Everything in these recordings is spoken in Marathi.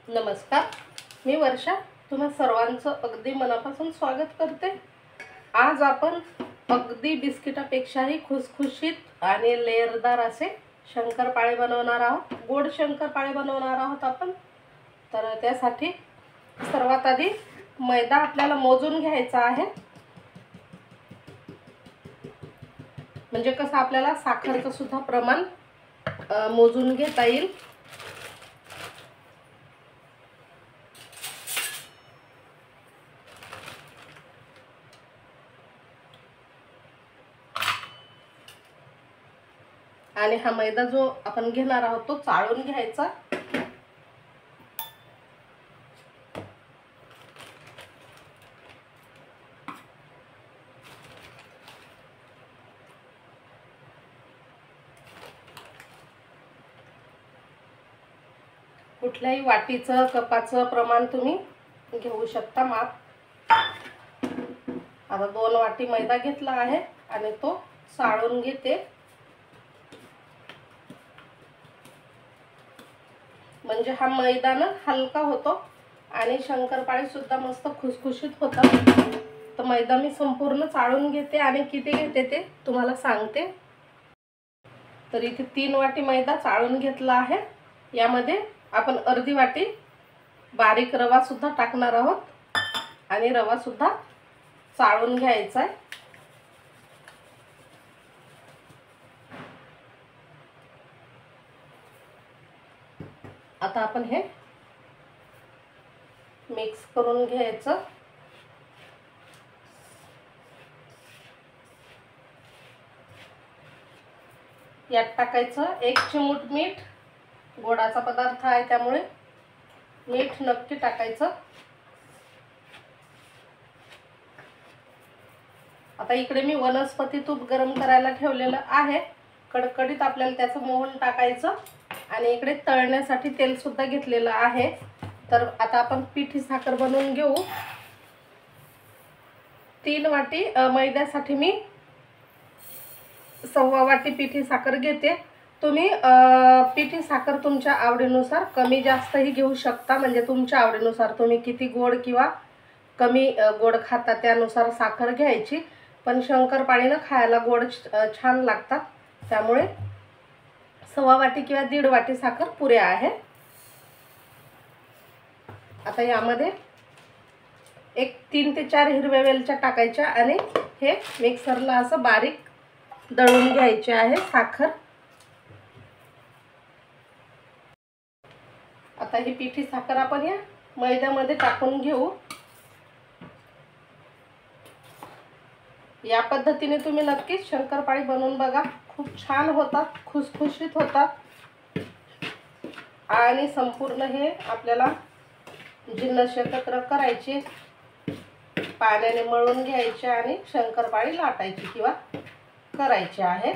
नमस्कार, मी वर्षा तुम्हा सर्वांचं अगदी मनापासून स्वागत करते। आज आपण अगदी बिस्किटापेक्षाही खुसखुशीत आणि लेअरदार असे शंकरपाळे बनवणार आहोत। गोड शंकरपाळे बनवणार आहोत आपण। तर त्यासाठी सर्वात आधी मैदा आपल्याला मोजून घ्यायचा आहे, म्हणजे कसं आपल्याला साखरेचं सुद्धा प्रमाण मोजून घेता येईल। आणि हा मैदा जो आपण घेणार आहोत तो चाळून घ्यायचा। कुठल्याही वाटीचं कपाचं प्रमाण तुम्ही घेऊ शकता माप। आता 2 वाटी मैदा घेतला आहे आणि तो चाळून घेते, म्हणजे हा मैदा ना हलका होतो आणि शंकरपाळे सुद्धा मस्त खुसखुशीत होतात। तर मैदा मी संपूर्ण चाळून घेते आणि किती घेते ते तुम्हाला सांगते। तर इथे 3 वाटी मैदा चाळून घेतला आहे। यामध्ये आपण अर्धी वाटी बारीक रवा सुद्धा टाकणार आहोत आणि रवा सुद्धा चाळून घ्यायचा आहे। आता आपण हे मिक्स करून घ्यायचं। यात टाकायचं 1 चिमूट मीठ। गोडाचा पदार्थ आहे त्यामुळे मीठ नक्की टाकायचं। आता इकडे मी वनस्पती तूप गरम करायला ठेवलेलं आहे। कडकडीत आपल्याला त्याचं मोहन टाकायचं आणि इकडे तळण्यासाठी तेल सुद्धा घेतलेलं आहे। तर आता आपण पिठी साखर बनवून घेऊ। 3 वाटी मैद्यासाठी मी 1.25 वाटी पिठी साखर घेते। तुम्ही पिठी साखर तुमच्या आवडीनुसार कमी जास्तही घेऊ शकता, म्हणजे तुमच्या आवडीनुसार तुम्ही किती गोड किंवा कमी गोड खाता त्यानुसार साखर घ्यायची। पण शंकरपाळीनं खायला गोड छान लागतात, त्यामुळे 1.25 वाटी किंवा 1.5 वाटी साखर पुऱ्या आहे। आता यामध्ये 3 ते 4 हिरव्या वेलच्या टाकायच्या आणि हे मिक्सरला असं बारीक दळून घ्यायचे आहे साखर। आता ही पिठी साखर आपण या मैद्यामध्ये टाकून घेऊ। या पद्धतीने तुम्ही नक्कीच शंकरपाळी बनवून बघा, खूप छान होतात, खुसखुशीत होतात आणि संपूर्ण हे आपल्याला जिन्नस एकत्र करायचे, पाण्याने मळून घ्यायचे आणि शंकरपाळी लाटायची किंवा करायची आहे।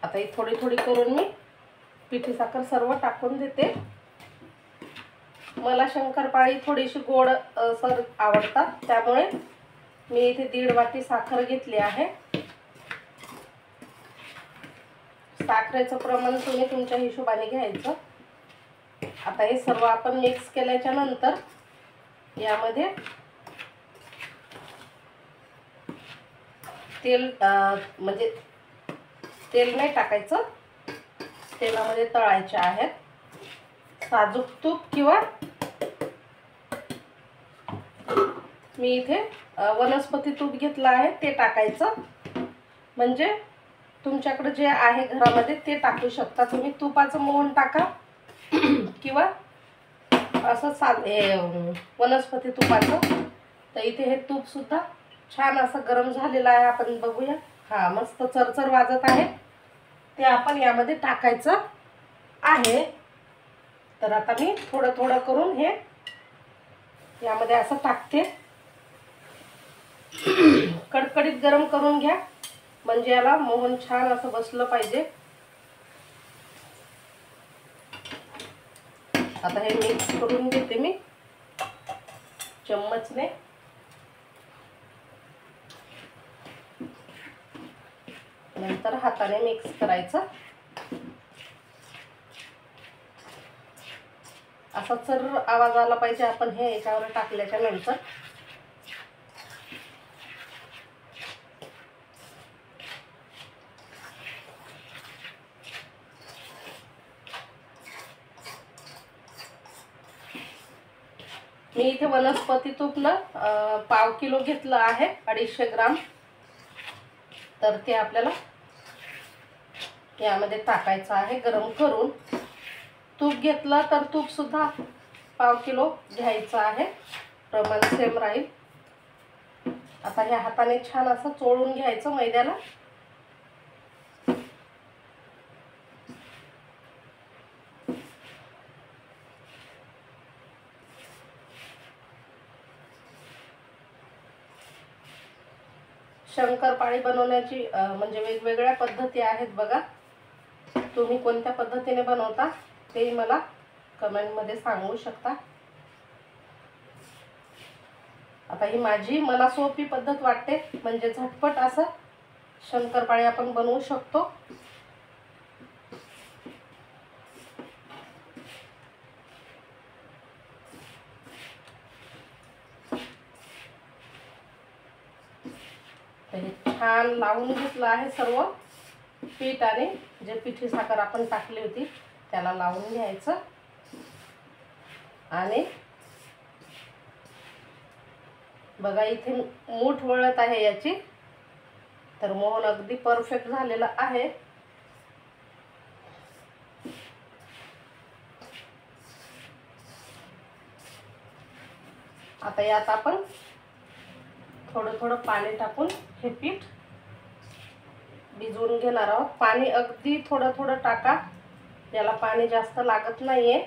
आता ही थोडी थोडी करून मी पिठी साखर सर्व टाकून देते। मला शंकरपाळी थोडीशी गोड सर आवडतात, त्यामुळे मी इथे 1.5 वाटी साखर घेतली आहे। साखरेचं प्रमाण तुम्ही तुमच्या हिशोबाने घ्यायचं। आता हे सर्व आपण मिक्स केल्याच्या नंतर यामध्ये तेल म्हणजे तेल नाही टाकायचं, तेलामध्ये तळायचे आहेत। साजूक तूप किंवा मी इथे वनस्पती तूप घेतलं आहे ते टाकायचं, म्हणजे तुमच्याकडे जे आहे घरामध्ये ते टाकू शकता तुम्ही। तुपाचं मोहन टाका किंवा असं वनस्पती तुपाचं। तर इथे हे तूप सुद्धा छान असं गरम झालेलं आहे, आपण बघूया। हा मस्त चरचर वाजत आहे, ते आपण यामध्ये टाकायचं आहे। तर आता मी थोडं थोडं करून हे यामध्ये असं टाकते। कडकडीत गरम करून घ्या, म्हणजे याला मोहन छान असं बसलं पाहिजे। आता हे मिक्स करून घेते मी चम्मचने। नंतर हाताने मिक्स करायचं। असा चर आवाज आला पाहिजे आपण हे याच्यावर टाकल्याच्या नंतर. मी इथे वनस्पती तूप ना 1/2 किलो घेतलं आहे, 250 ग्राम. तर ते आपल्याला यामध्ये टाकायचं आहे गरम करून. तूप घेतलं तर तूप सुद्धा 1/2 किलो घ्यायचं आहे, प्रमाण सेम राहील. आता ह्या हाताने छान असं चोळून घ्यायचं मैद्याला. शंकरपाळी बनवण्याची म्हणजे वेगवेगळ्या पद्धती आहेत बघा. तुम्ही कोणत्या पद्धतीने बनवता ते मला कमेंटमध्ये सांगू शकता. आता ही माझी मला सोपी पद्धत वाटते, म्हणजे झटपट असं शंकरपाळी आपण बनवू शकतो. हे छान लावून घेतलं आहे सर्व पीठ, आणि जे पिठी साखर आपण टाकली होती त्याला लावून घ्यायचं. आणि बघा इथे मूठ वळत आहे याची, तर मोहन अगदी परफेक्ट झालेला आहे. आता यात आपण थोडं थोडं पाणी टाकून हे पीठ भिजवून घेणार आहोत. पाणी अगदी थोडं थोडं टाका, याला पाणी जास्त लागत नाहीये.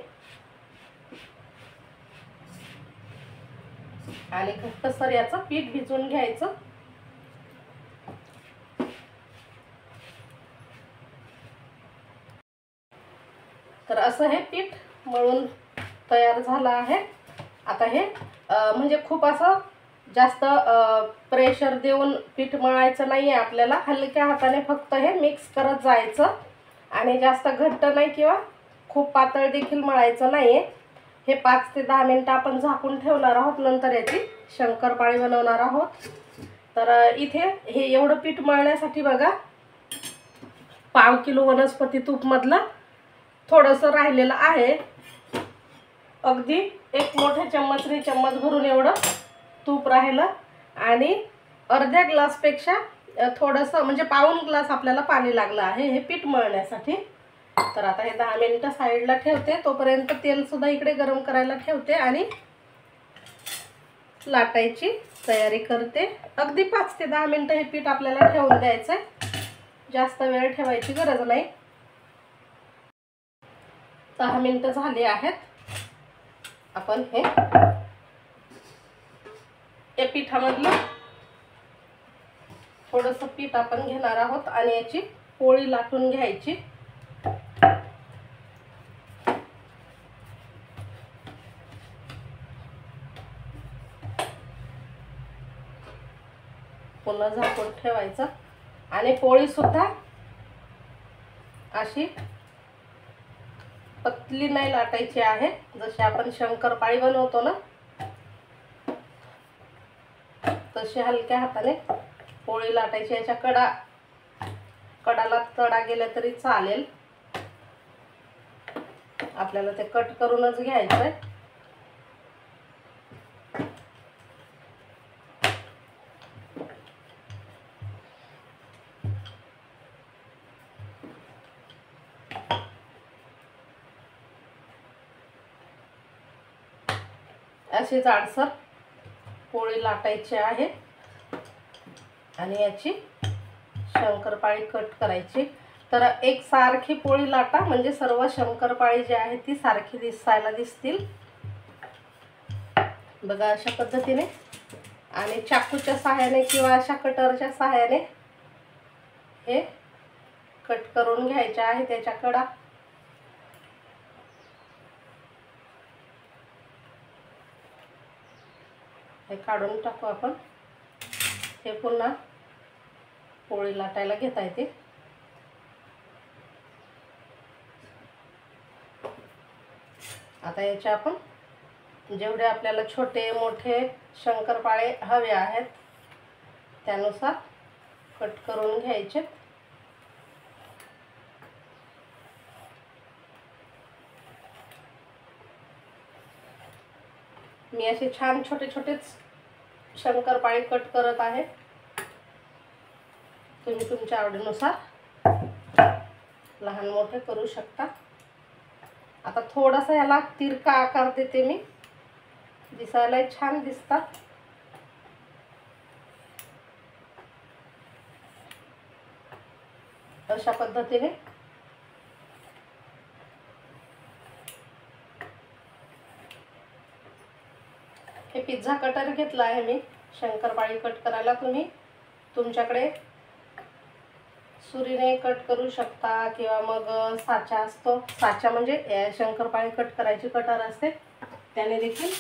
आणि घट्टसर याचं पीठ भिजवून घ्यायचं. तर असं हे पीठ मळून तयार झालं आहे. आता हे म्हणजे खूप असं जास्त प्रेशर देऊन पीठ मळायचं नाहीये आपल्याला. हलक्या हाताने फक्त हे मिक्स करत जायचं, आणि जास्त घट्ट नाही किंवा खूप पातळ देखील मळायचं नाहीये. हे 5 ते 10 मिनिटं आपण झाकून ठेवणार आहोत, नंतर याची शंकरपाळी बनवणार आहोत. तर इथे हे एवढं पीठ मळण्यासाठी बघा 1/2 किलो वनस्पती तूप मधलं थोडंसं राहिलेलं आहे. अगदी एक मोठ्या चम्मचने चम्मच भरून एवढं तूप राहिलं, आणि अर्ध्या ग्लासपेक्षा थोडंसं म्हणजे पाऊण ग्लास आपल्याला पाणी लागलं आहे हे पीठ मळण्यासाठी. तर आता हे 10 मिनिटं साईडला ठेवते. तोपर्यंत तेल सुद्धा इकडे गरम करायला ठेवते आणि लाटायची तयारी करते. अगदी 5 ते 10 मिनिटं हे पीठ आपल्याला ठेवून द्यायचं आहे, जास्त वेळ ठेवायची गरज नाही. 10 मिनिटं झाली आहेत. आपण हे या पिठामधलं थोडंसं पीठ आपण घेणार आहोत आणि याची पोळी लाटून घ्यायची. पुन्हा झाकून ठेवायचं, आणि पोळी सुद्धा अशी पतली नाही लाटायची आहे. जशी आपण शंकरपाळी बनवतो ना तशी हलक्या हाताने पोळी लाटायची. याच्या कडाला तडा गेला तरी चालेल, आपल्याला ते कट करूनच घ्यायचंय. अशी जाडसर पोळी लाटायची आहे आणि याची शंकरपाळी कट करायची. तर एक सारखी पोळी लाटा, म्हणजे सर्व शंकरपाळी जी आहे ती सारखी दिसायला दिसतील. बघा अशा पद्धतीने, आणि चाकूच्या सहाय्याने किंवा अशा कटरच्या सहाय्याने हे कट करून घ्यायचे आहे त्याच्या कडा. हे काढून टाकू आपण. हे पुन्हा पोळी लाटायला घेता येते. आता याचे आपण जेवढे आपल्याला छोटे मोठे शंकरपाळे हवे आहेत त्यानुसार कट करून घ्यायचे। मी असे छान छोटे छोटेच शंकरपाळे कट करत आहे। तुम्ही तुमच्या आवडीनुसार लहान मोठे करू शकता। आता थोडासा याला तिरका आकार देते मी, दिसायला छान दिसतात। अशा पद्धतीने हे पिझ्झा कटर घेतला आहे मी शंकरपाळी कट करायला। तुम्ही तुमच्याकडे सुरीने कट करू शकता किंवा मग साचा असतो, साचा म्हणजे शंकरपाळी कट करायची कटर असते, त्याने देखील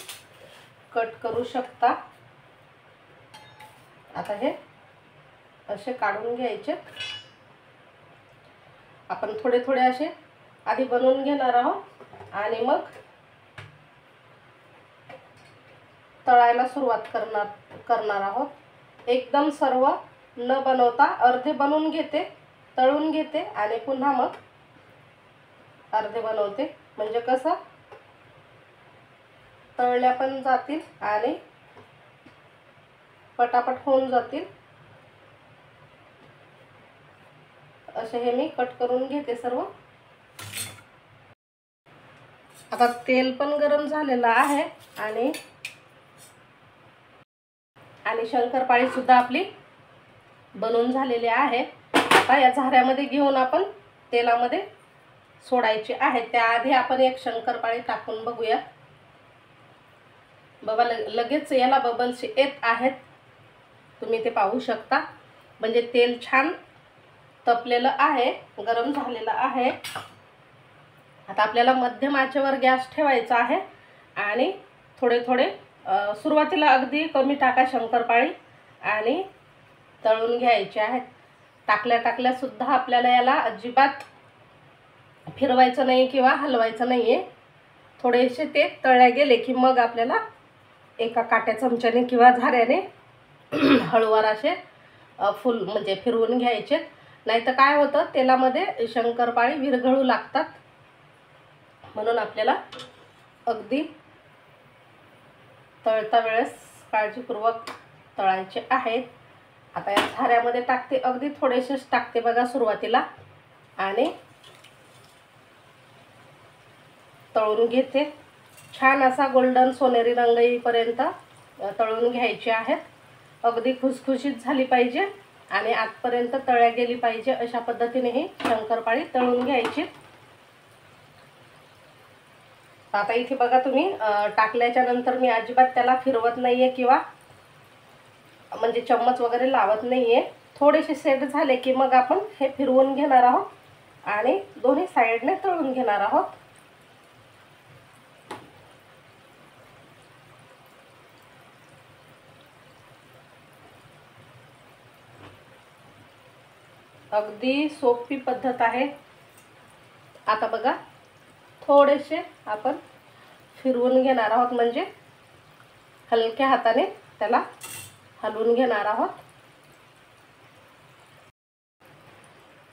कट करू शकता। आता हे असे काढून घ्यायचे। आपण थोडे थोडे असे आधी बनवून घेणार आहोत आणि मग तळायला सुरुवात करणार आहोत। एकदम सर्व न बनवता अर्धे बनवून घेते, तळून घेते आणि पुन्हा मग अर्धे बनवते, म्हणजे कसं तळल्या पण जातील आणि पटापट होऊन जातील। असे हे मी कट करून घेते सर्व। आता तेल पण गरम झालेलं आहे आणि शंकरपाळी सुद्धा आपली बनवून झालेली आहे। आता या झाऱ्यामध्ये घेऊन आपण तेलामध्ये सोडायचे आहे। त्याआधी आपण एक शंकरपाळी टाकून बघूया। बाबा लगेच याला बबल्स येत आहेत, तुम्ही ते पाहू शकता, म्हणजे तेल छान तपलेलं आहे, गरम झालेलं आहे। आता आपल्याला मध्यम आचेवर गॅस ठेवायचा आहे आणि थोडे थोडे सुरुवातीला अगदी कमी टाका शंकरपाळी आणि तळून घ्यायचे आहेत। टाकल्या सुद्धा आपल्याला याला अजिबात फिरवायचं नाही किंवा हलवायचं नाहीये। थोडेसे ते तळल्या गेले की मग आपल्याला एका काट्या चमच्याने किंवा झाऱ्याने हळूवार असे फुल म्हणजे फिरवून घ्यायचे, नाहीतर काय होतं तेलामध्ये शंकरपाळी विरघळू लागतात। म्हणून आपल्याला अगदी तळता वेळेस काळजीपूर्वक तळायचे आहेत। आता या झाऱ्यामध्ये टाकते, अगदी थोडेसेच टाकते बघा सुरुवातीला, आणि तळून घेते। छान असा गोल्डन सोनेरी रंग येईपर्यंत तळून घ्यायचे आहेत। अगदी खुसखुशीत झाली पाहिजे आणि आतपर्यंत तळल्या गेली पाहिजे, अशा पद्धतीने ही शंकरपाळी तळून घ्यायची। आता इथे बघा तुम्ही टाकल्याच्या नंतर मी अजिबात त्याला फिरवत नाहीये किंवा म्हणजे चम्मच वगैरे लावत नाहीये। थोडेसे सेट झाले की मग आपण हे फिरवून घेणार आहोत आणि दोन्ही साइडने तळून घेणार आहोत। अगदी सोपी पद्धत आहे। आता बघा थोडेसे आपण फिरवून घेणार आहोत, म्हणजे हलक्या हाताने त्याला हलवून घेणार आहोत।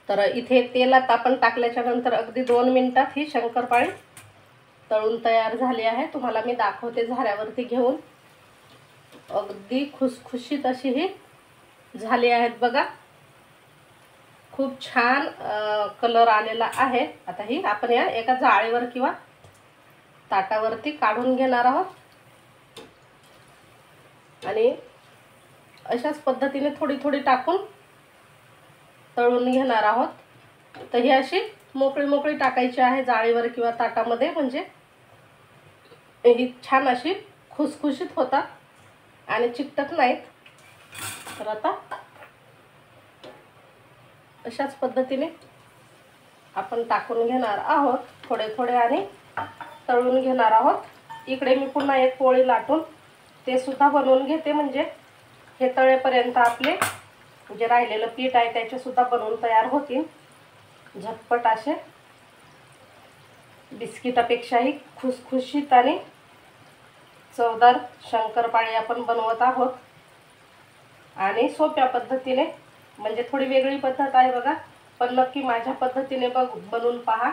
तर इथे तेलात आपण टाकल्याच्या नंतर अगदी 2 मिनिटात ही शंकरपाळी तळून तयार झाली आहे। तुम्हाला मी दाखवते झाऱ्यावरती घेऊन। अगदी खुसखुशीत अशी ही झाली आहेत बघा, खूप छान कलर आलेला आहे। आता ही आपण या एका जाळीवर किंवा ताटावरती काढून घेणार आहोत आणि अशाच पद्धतीने थोडी थोडी टाकून तळून घेणार आहोत। तर ही अशी मोकळी मोकळी टाकायची आहे जाळीवर किंवा ताटामध्ये, म्हणजे ही छान अशी खुसखुशीत होतात आणि चिकटत नाहीत। तर आता अशाच पद्धतीने आपण टाकून घेणार आहोत थोडे थोडे आणि तळून घेणार आहोत। इकडे मी पुन्हा एक पोळी लाटून ते सुद्धा बनवून घेते, म्हणजे हे तळेपर्यंत आपले जे राहिलेलं पीठ आहे त्याचे सुद्धा बनवून तयार होतील झटपट असे। बिस्किटापेक्षाही खुसखुशीत आणि चवदार शंकरपाळी आपण बनवत आहोत आणि सोप्या पद्धतीने, म्हणजे थोडी वेगळी पद्धत आहे बघा, पण नक्की माझ्या पद्धतीने बनवून पहा.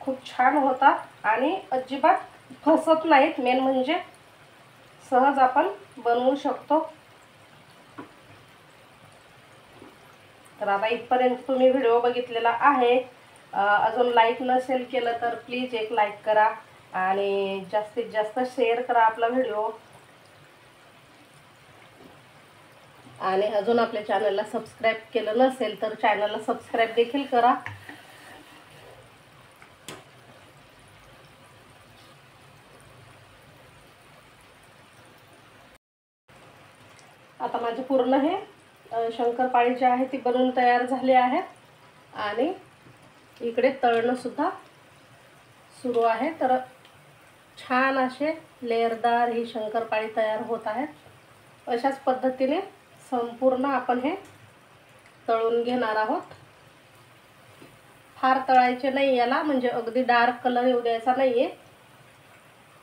खूप छान होतात आणि अजिबात फसत नाहीत. मेन म्हणजे सहज आपण बनवू शकतो. तर आता इथपर्यंत तुम्ही व्हिडिओ बघितलेला आहे. अजून लाईक नसेल केलं तर प्लीज एक लाईक करा आणि जास्तीत जास्त शेअर करा आपला व्हिडिओ. आणि अजून आपल्या चॅनलला सबस्क्राईब केलं नसेल तर चॅनलला सबस्क्राईब देखील करा. आता माझे पूर्ण हे शंकरपाळी जे आहे ती बनवून तयार झाली आहे आणि इकडे तळणं सुद्धा सुरू आहे. तर छान असे लेअरदार ही शंकरपाळी तयार होत आहेत. अशाच पद्धतीने संपूर्ण आपण हे तळून घेणार आहोत. फार तळायचे नाही याला, म्हणजे अगदी डार्क कलर येऊ द्यायचा नाहीये.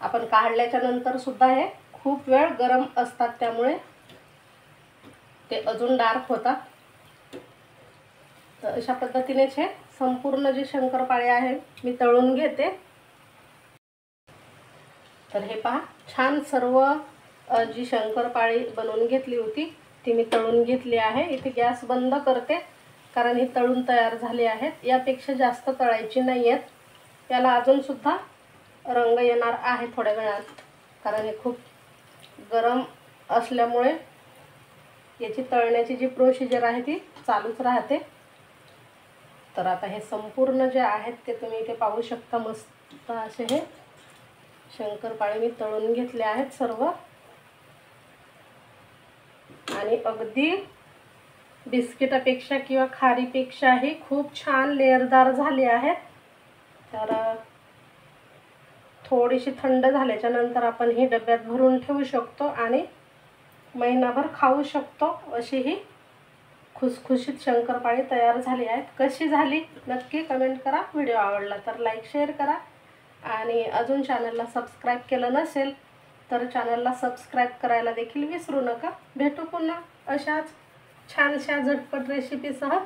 आपण काढल्याच्या नंतर सुद्धा हे खूप वेळ गरम असतात, त्यामुळे ते अजून डार्क होतात. तर अशा पद्धतीनेच हे संपूर्ण जे शंकरपाळी आहे मी तळून घेते. तर हे पहा, छान सर्व जी शंकरपाळी बनवून घेतली होती ती मी तळून घेतली आहे. इथे गॅस बंद करते कारण ही तळून तयार झाली आहेत. यापेक्षा जास्त तळायची नाही आहेत. त्याला अजून सुद्धा रंग येणार आहे थोड्या वेळात, कारण हे खूप गरम असल्यामुळे याची तळण्याची जी प्रोसिजर आहे ती चालूच राहते. तर आता हे संपूर्ण जे आहेत ते तुम्ही इथे पाहू शकता. मस्त असे हे शंकरपाळी मी तळून घेतले आहेत सर्व आणि अगदी बिस्किटापेक्षा किंवा खारीपेक्षाही खूप छान लेअरदार झाले आहेत. तर थोडीशी थंड झाल्याच्या नंतर आपण ही डब्यात भरून ठेवू शकतो आणि महिनाभर खाऊ शकतो. अशी ही खुसखुशीत शंकरपाळी तयार झाली आहेत. कशी झाली नक्की कमेंट करा. व्हिडिओ आवडला तर लाईक शेअर करा आणि अजून चॅनलला सबस्क्राईब केलं नसेल तर चॅनलला सबस्क्राईब करायला देखील विसरू नका. भेटू पुन्हा अशाच छानशा झटपट रेसिपीसह.